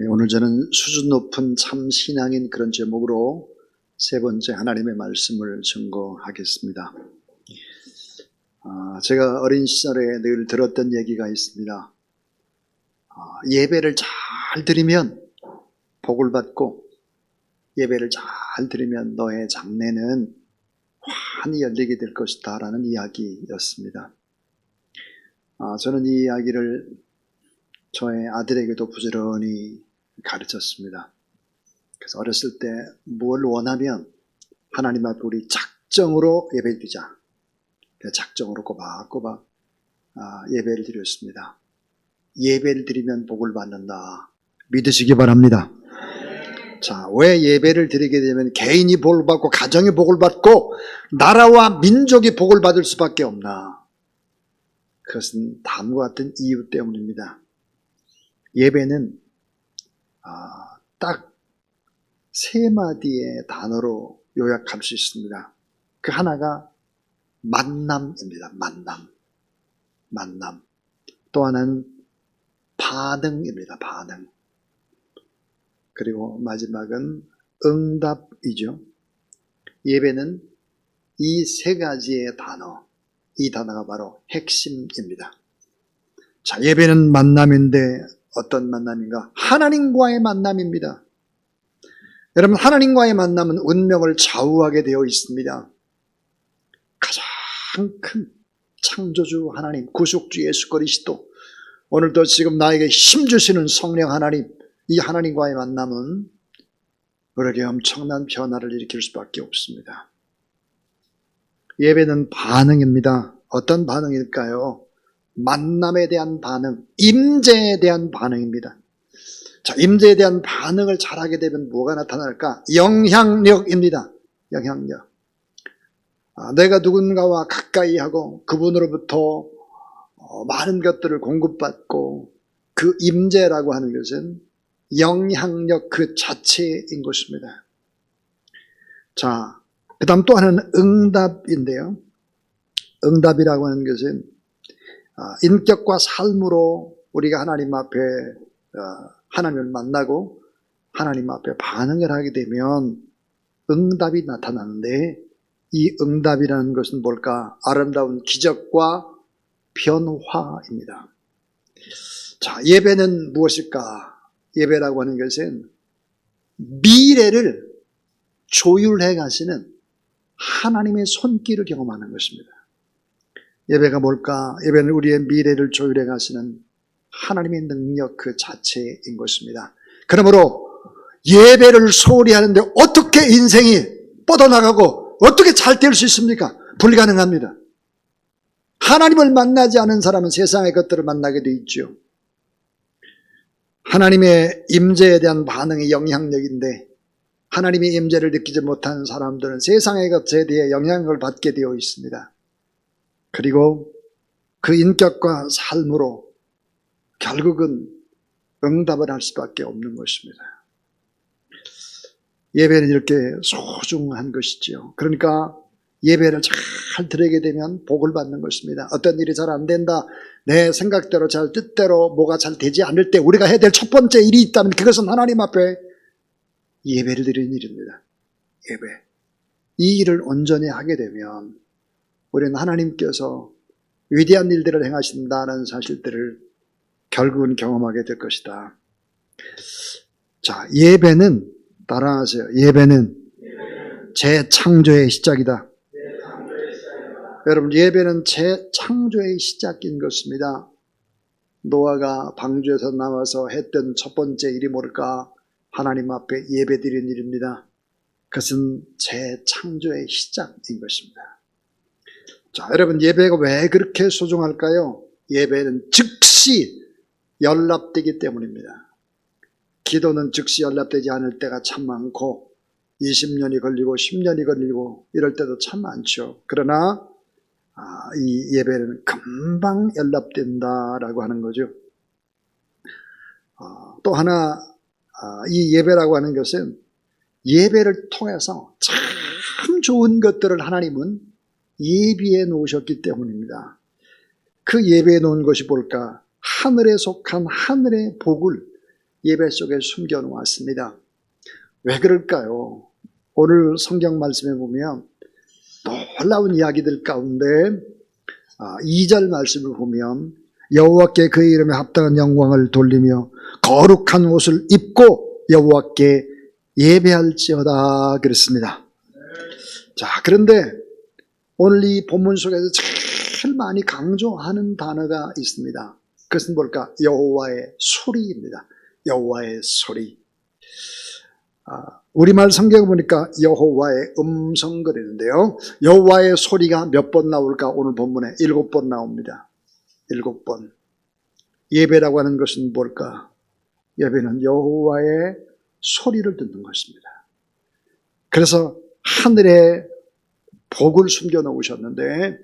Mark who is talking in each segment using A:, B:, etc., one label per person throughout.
A: 오늘 저는 수준 높은 참 신앙인 그런 제목으로 세 번째 하나님의 말씀을 증거하겠습니다. 제가 어린 시절에 늘 들었던 얘기가 있습니다. 예배를 잘 드리면 복을 받고 예배를 잘 드리면 너의 장래는 환히 열리게 될 것이다 라는 이야기였습니다. 저는 이 이야기를 저의 아들에게도 부지런히 가르쳤습니다. 그래서 어렸을 때 뭘 원하면 하나님 앞에 우리 작정으로 예배를 드리자. 작정으로 꼬박꼬박 예배를 드렸습니다. 예배를 드리면 복을 받는다. 믿으시기 바랍니다. 자, 왜 예배를 드리게 되면 개인이 복을 받고 가정이 복을 받고 나라와 민족이 복을 받을 수밖에 없나? 그것은 다음과 같은 이유 때문입니다. 예배는 딱 세 마디의 단어로 요약할 수 있습니다. 그 하나가 만남입니다. 만남. 또 하나는 반응입니다. 반응. 그리고 마지막은 응답이죠. 예배는 이 세 가지의 단어, 이 단어가 바로 핵심입니다. 자, 예배는 만남인데 어떤 만남인가? 하나님과의 만남입니다. 여러분, 하나님과의 만남은 운명을 좌우하게 되어 있습니다. 가장 큰 창조주 하나님, 구속주 예수 그리스도, 오늘도 지금 나에게 힘주시는 성령 하나님, 이 하나님과의 만남은 우리에게 엄청난 변화를 일으킬 수밖에 없습니다. 예배는 반응입니다. 어떤 반응일까요? 만남에 대한 반응, 임재에 대한 반응입니다. 자, 임재에 대한 반응을 잘하게 되면 뭐가 나타날까? 영향력입니다. 영향력. 내가 누군가와 가까이 하고 그분으로부터 많은 것들을 공급받고 그 임재라고 하는 것은 영향력 그 자체인 것입니다. 자, 그 다음 또 하나는 응답인데요. 응답이라고 하는 것은 인격과 삶으로 우리가 하나님 앞에 하나님을 만나고 하나님 앞에 반응을 하게 되면 응답이 나타나는데, 이 응답이라는 것은 뭘까? 아름다운 기적과 변화입니다. 자, 예배는 무엇일까? 예배라고 하는 것은 미래를 조율해 가시는 하나님의 손길을 경험하는 것입니다. 예배가 뭘까? 예배는 우리의 미래를 조율해 가시는 하나님의 능력 그 자체인 것입니다. 그러므로 예배를 소홀히 하는데 어떻게 인생이 뻗어나가고 어떻게 잘 될 수 있습니까? 불가능합니다. 하나님을 만나지 않은 사람은 세상의 것들을 만나게 돼 있죠. 하나님의 임재에 대한 반응이 영향력인데, 하나님의 임재를 느끼지 못하는 사람들은 세상의 것에 대해 영향을 받게 되어 있습니다. 그리고 그 인격과 삶으로 결국은 응답을 할 수밖에 없는 것입니다. 예배는 이렇게 소중한 것이지요. 그러니까 예배를 잘 드리게 되면 복을 받는 것입니다. 어떤 일이 잘 안 된다, 내 생각대로 잘 뜻대로 뭐가 잘 되지 않을 때 우리가 해야 될 첫 번째 일이 있다면 그것은 하나님 앞에 예배를 드리는 일입니다. 예배. 이 일을 온전히 하게 되면 우리는 하나님께서 위대한 일들을 행하신다는 사실들을 결국은 경험하게 될 것이다. 자, 예배는, 따라하세요. 예배는 재창조의 시작이다. 여러분, 예배는 재창조의 시작인 것입니다. 노아가 방주에서 나와서 했던 첫 번째 일이 뭘까? 하나님 앞에 예배드리는 일입니다. 그것은 재창조의 시작인 것입니다. 자, 여러분, 예배가 왜 그렇게 소중할까요? 예배는 즉시 연락되기 때문입니다. 기도는 즉시 연락되지 않을 때가 참 많고 20년이 걸리고 10년이 걸리고 이럴 때도 참 많죠. 그러나 이 예배는 금방 연락된다라고 하는 거죠. 또 하나, 이 예배라고 하는 것은 예배를 통해서 참 좋은 것들을 하나님은 예비해 놓으셨기 때문입니다. 그 예배해 놓은 것이 뭘까? 하늘에 속한 하늘의 복을 예배 속에 숨겨 놓았습니다. 왜 그럴까요? 오늘 성경 말씀에 보면 놀라운 이야기들 가운데 2절 말씀을 보면 여호와께 그의 이름에 합당한 영광을 돌리며 거룩한 옷을 입고 여호와께 예배할지어다 그랬습니다. 자, 그런데 오늘 이 본문 속에서 제일 많이 강조하는 단어가 있습니다. 그것은 뭘까? 여호와의 소리입니다. 여호와의 소리. 우리말 성경을 보니까 여호와의 음성 그랬는데요. 여호와의 소리가 몇 번 나올까? 오늘 본문에 7번 나옵니다. 7번. 예배라고 하는 것은 뭘까? 예배는 여호와의 소리를 듣는 것입니다. 그래서 하늘에 복을 숨겨 놓으셨는데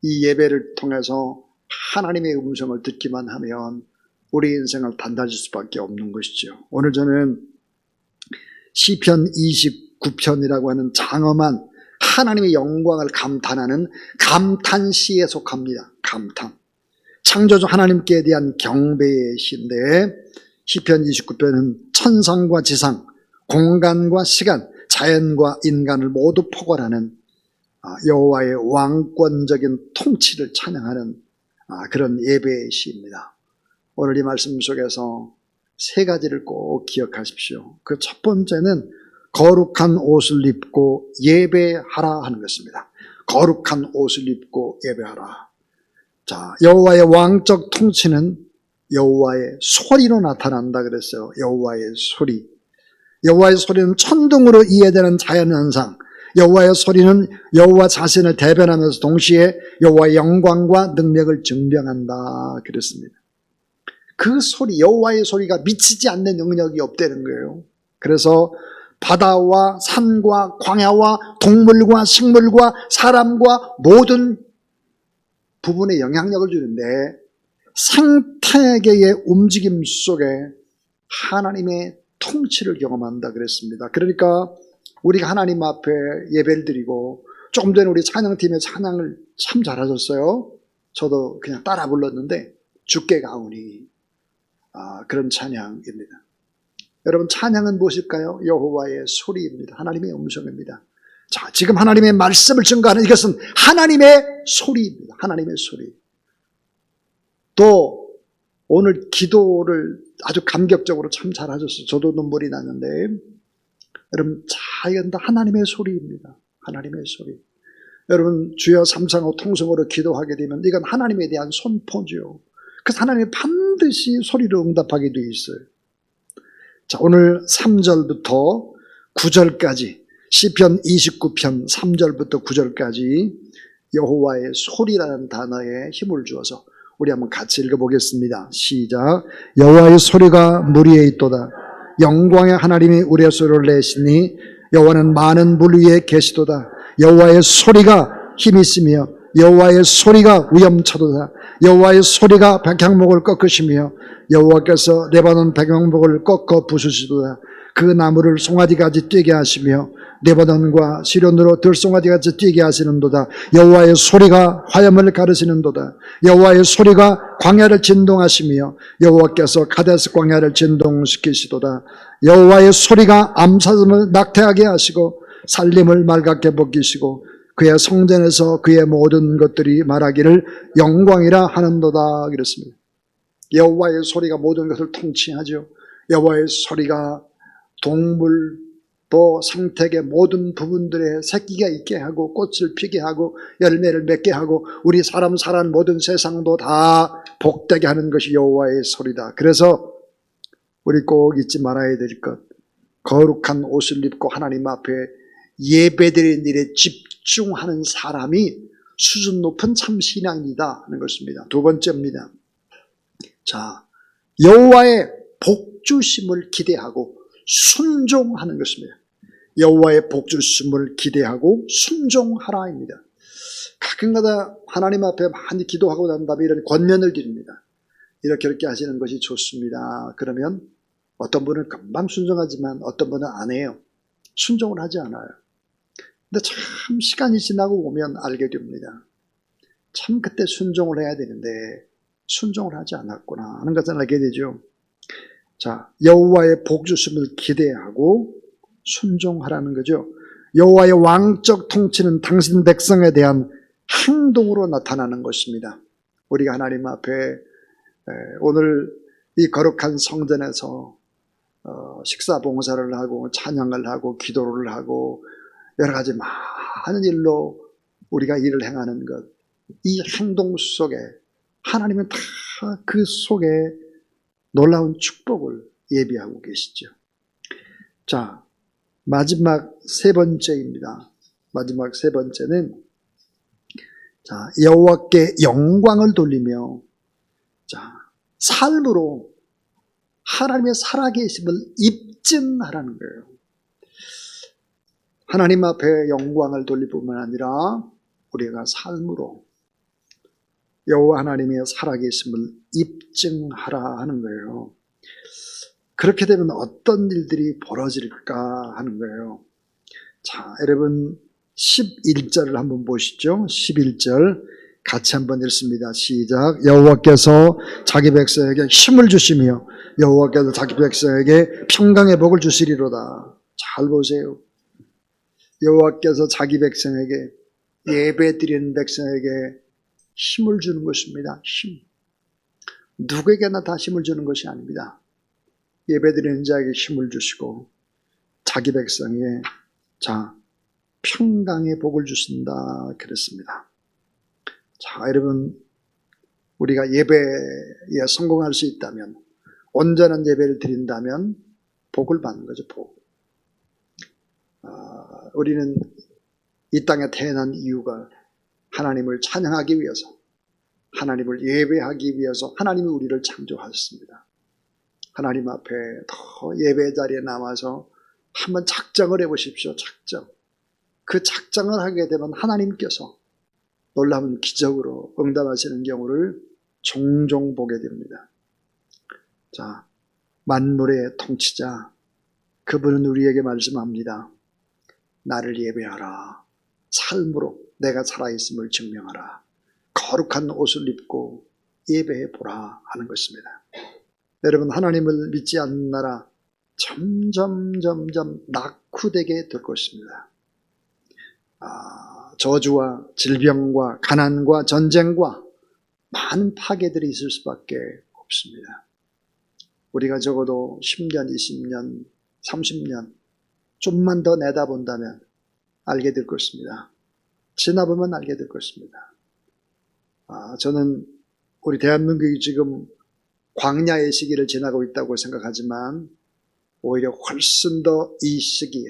A: 이 예배를 통해서 하나님의 음성을 듣기만 하면 우리 인생을 달라질 수밖에 없는 것이죠. 오늘 저는 시편 29편이라고 하는 장엄한 하나님의 영광을 감탄하는 감탄시에 속합니다. 감탄. 창조주 하나님께 대한 경배의 시인데 시편 29편은 천상과 지상, 공간과 시간, 자연과 인간을 모두 포괄하는 여호와의 왕권적인 통치를 찬양하는 그런 예배의 시입니다. 오늘 이 말씀 속에서 3가지를 꼭 기억하십시오. 그 첫 번째는 거룩한 옷을 입고 예배하라 하는 것입니다. 거룩한 옷을 입고 예배하라. 자, 여호와의 왕적 통치는 여호와의 소리로 나타난다 그랬어요. 여호와의 소리. 여호와의 소리는 천둥으로 이해되는 자연현상. 여호와의 소리는 여호와 자신을 대변하면서 동시에 여호와의 영광과 능력을 증명한다 그랬습니다. 그 소리, 여호와의 소리가 미치지 않는 영역이 없다는 거예요. 그래서 바다와 산과 광야와 동물과 식물과 사람과 모든 부분에 영향력을 주는데 생태계의 움직임 속에 하나님의 통치를 경험한다 그랬습니다. 그러니까 우리가 하나님 앞에 예배를 드리고 조금 전에 우리 찬양팀의 찬양을 참 잘하셨어요. 저도 그냥 따라 불렀는데 주께 가오니 그런 찬양입니다. 여러분 찬양은 무엇일까요? 여호와의 소리입니다. 하나님의 음성입니다. 자, 지금 하나님의 말씀을 증거하는 이것은 하나님의 소리입니다. 하나님의 소리. 또 오늘 기도를 아주 감격적으로 참 잘하셨어요. 저도 눈물이 나는데 여러분 자연다 하나님의 소리입니다. 하나님의 소리. 여러분 주여 삼상오 통성으로 기도하게 되면 이건 하나님에 대한 선포죠. 그래서 하나님이 반드시 소리로 응답하게 되어 있어요. 자, 오늘 3절부터 9절까지 시편 29편 3절부터 9절까지 여호와의 소리라는 단어에 힘을 주어서 우리 한번 같이 읽어보겠습니다. 시작. 여호와의 소리가 물 위에 있도다. 영광의 하나님이 우리의 소리를 내시니 여호와는 많은 물 위에 계시도다. 여호와의 소리가 힘이 있으며 여호와의 소리가 위엄차도다. 여호와의 소리가 백향목을 꺾으시며 여호와께서 레바논 백향목을 꺾어 부수시도다. 그 나무를 송아지같이 뛰게 하시며 레바논과 시련으로 들송아지같이 뛰게 하시는도다. 여호와의 소리가 화염을 가르시는도다. 여호와의 소리가 광야를 진동하시며 여호와께서 가데스 광야를 진동시키시도다. 여호와의 소리가 암사슴을 낙태하게 하시고 살림을 맑게 벗기시고 그의 성전에서 그의 모든 것들이 말하기를 영광이라 하는도다 그랬습니다. 여호와의 소리가 모든 것을 통치하죠. 여호와의 소리가 동물 또 생태계 모든 부분들에 새끼가 있게 하고 꽃을 피게 하고 열매를 맺게 하고 우리 사람 사는 모든 세상도 다 복되게 하는 것이 여호와의 소리다. 그래서 우리 꼭 잊지 말아야 될 것, 거룩한 옷을 입고 하나님 앞에 예배드리는 일에 집중하는 사람이 수준 높은 참 신앙이다 하는 것입니다. 두 번째입니다. 자, 여호와의 복주심을 기대하고 순종하는 것입니다. 여호와의 복주심을 기대하고 순종하라입니다. 가끔가다 하나님 앞에 많이 기도하고 난 다음에 이런 권면을 드립니다. 이렇게 하시는 것이 좋습니다. 그러면 어떤 분은 금방 순종하지만 어떤 분은 안 해요. 순종을 하지 않아요. 근데 참 시간이 지나고 오면 알게 됩니다. 참 그때 순종을 해야 되는데 순종을 하지 않았구나 하는 것을 알게 되죠. 자, 여호와의 복 주심을 기대하고 순종하라는 거죠. 여호와의 왕적 통치는 당신 백성에 대한 행동으로 나타나는 것입니다. 우리가 하나님 앞에 오늘 이 거룩한 성전에서 식사 봉사를 하고 찬양을 하고 기도를 하고 여러 가지 많은 일로 우리가 일을 행하는 것, 이 행동 속에 하나님은 다 그 속에 놀라운 축복을 예비하고 계시죠. 자, 마지막 세 번째입니다. 마지막 세 번째는 자, 여호와께 영광을 돌리며 자, 삶으로 하나님의 살아계심을 입증하라는 거예요. 하나님 앞에 영광을 돌릴 뿐만 아니라 우리가 삶으로 여호와 하나님의 살아계심을 입증하라 하는 거예요. 그렇게 되면 어떤 일들이 벌어질까 하는 거예요. 자, 여러분 11절을 한번 보시죠. 11절 같이 한번 읽습니다. 시작. 여호와께서 자기 백성에게 힘을 주시며 여호와께서 자기 백성에게 평강의 복을 주시리로다. 잘 보세요. 여호와께서 자기 백성에게, 예배드리는 백성에게 힘을 주는 것입니다. 힘. 누구에게나 다 힘을 주는 것이 아닙니다. 예배드리는 자에게 힘을 주시고 자기 백성에게 자, 평강의 복을 주신다 그랬습니다. 자, 여러분 우리가 예배에 성공할 수 있다면, 온전한 예배를 드린다면 복을 받는 거죠. 복. 우리는 이 땅에 태어난 이유가 하나님을 찬양하기 위해서, 하나님을 예배하기 위해서 하나님이 우리를 창조하셨습니다. 하나님 앞에 더 예배 자리에 남아서 한번 작정을 해보십시오. 작정. 그 작정을 하게 되면 하나님께서 놀라운 기적으로 응답하시는 경우를 종종 보게 됩니다. 자, 만물의 통치자, 그분은 우리에게 말씀합니다. 나를 예배하라. 삶으로 내가 살아있음을 증명하라. 거룩한 옷을 입고 예배해 보라 하는 것입니다. 여러분, 하나님을 믿지 않는 나라 점점 낙후되게 될 것입니다. 저주와 질병과 가난과 전쟁과 많은 파괴들이 있을 수밖에 없습니다. 우리가 적어도 10년, 20년, 30년 좀만 더 내다본다면 알게 될 것입니다. 지나보면 알게 될 것입니다. 저는 우리 대한민국이 지금 광야의 시기를 지나고 있다고 생각하지만 오히려 훨씬 더 이 시기에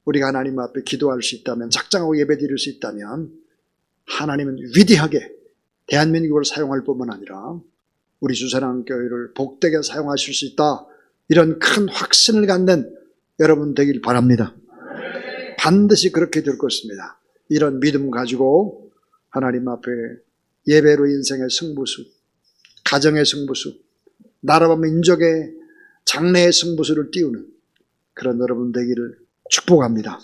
A: 우리가 하나님 앞에 기도할 수 있다면, 작정하고 예배드릴 수 있다면 하나님은 위대하게 대한민국을 사용할 뿐만 아니라 우리 주사랑교회를 복되게 사용하실 수 있다, 이런 큰 확신을 갖는 여러분 되길 바랍니다. 반드시 그렇게 될 것입니다. 이런 믿음 가지고 하나님 앞에 예배로 인생의 승부수, 가정의 승부수, 나라와 민족의 장래의 승부수를 띄우는 그런 여러분 되기를 축복합니다.